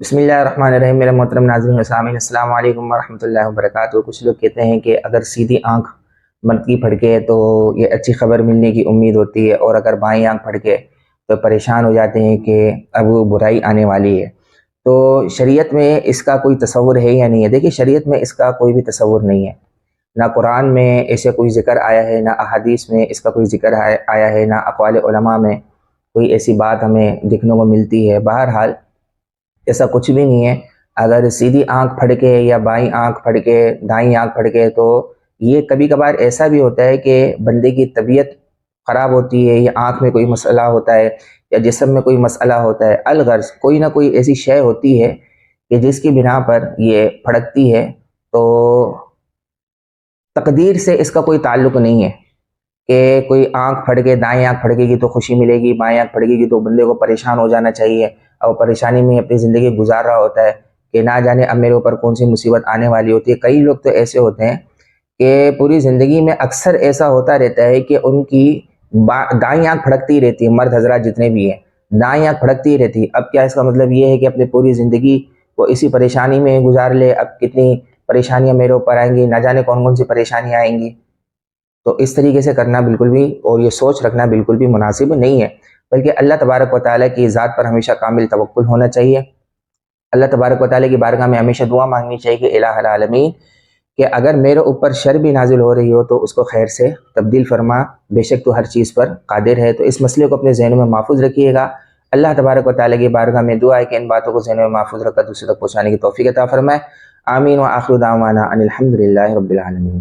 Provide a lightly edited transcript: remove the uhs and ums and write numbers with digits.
بسم اللہ الرحمن الرحیم۔ میرے محترم ناظرین و سامعین، السلام علیکم ورحمۃ اللہ وبرکاتہ۔ کچھ لوگ کہتے ہیں کہ اگر سیدھی آنکھ مرد کی پھڑکے تو یہ اچھی خبر ملنے کی امید ہوتی ہے، اور اگر بائیں آنکھ پھڑکے تو پریشان ہو جاتے ہیں کہ اب برائی آنے والی ہے۔ تو شریعت میں اس کا کوئی تصور ہے یا نہیں ہے؟ دیکھیے، شریعت میں اس کا کوئی بھی تصور نہیں ہے، نہ قرآن میں ایسے کوئی ذکر آیا ہے، نہ احادیث میں اس کا کوئی ذکر آیا ہے، نہ اقوال علماء میں کوئی ایسی بات ہمیں دیکھنے کو ملتی ہے۔ بہرحال ایسا کچھ بھی نہیں ہے۔ اگر سیدھی آنکھ پھڑکے یا بائیں آنکھ پھڑکے، دائیں آنکھ پھڑکے، تو یہ کبھی کبھار ایسا بھی ہوتا ہے کہ بندے کی طبیعت خراب ہوتی ہے، یا آنکھ میں کوئی مسئلہ ہوتا ہے، یا جسم میں کوئی مسئلہ ہوتا ہے، الغرض کوئی نہ کوئی ایسی شے ہوتی ہے کہ جس کی بنا پر یہ پھڑکتی ہے۔ تو تقدیر سے اس کا کوئی تعلق نہیں ہے کہ کوئی آنکھ پھڑکے، دائیں آنکھ پھڑکے گی تو خوشی ملے گی، بائیں آنکھ پھڑکے گی تو بندے کو پریشان ہو جانا چاہیے، اور پریشانی میں اپنی زندگی گزار رہا ہوتا ہے کہ نہ جانے اب میرے اوپر کون سی مصیبت آنے والی ہوتی ہے۔ کئی لوگ تو ایسے ہوتے ہیں کہ پوری زندگی میں اکثر ایسا ہوتا رہتا ہے کہ ان کی دائیں آنکھ پھڑکتی ہی رہتی ہے، مرد حضرات جتنے بھی ہیں دائیں آنکھ پھڑکتی ہی رہتی ہے۔ اب کیا اس کا مطلب یہ ہے کہ اپنی پوری زندگی وہ اسی پریشانی میں گزار لے؟ اب کتنی پریشانیاں میرے اوپر آئیں گی، نہ جانے کون کون سی پریشانیاں آئیں گی۔ تو اس طریقے سے کرنا بالکل بھی، اور یہ سوچ رکھنا بالکل بھی مناسب نہیں ہے، بلکہ اللہ تبارک و تعالیٰ کی ذات پر ہمیشہ کامل توکل ہونا چاہیے۔ اللہ تبارک و تعالیٰ کی بارگاہ میں ہمیشہ دعا مانگنی چاہیے کہ الہ العالمین، کہ اگر میرے اوپر شر بھی نازل ہو رہی ہو تو اس کو خیر سے تبدیل فرما، بے شک تو ہر چیز پر قادر ہے۔ تو اس مسئلے کو اپنے ذہنوں میں محفوظ رکھیے گا۔ اللہ تبارک و تعالیٰ کی بارگاہ میں دعا ہے کہ ان باتوں کو ذہنوں میں محفوظ رکھ کر دوسرے تک پہنچانے کی توفیق عطا فرمائے۔ آمین۔ وآخر دعوانا ان الحمد للہ رب العالمین۔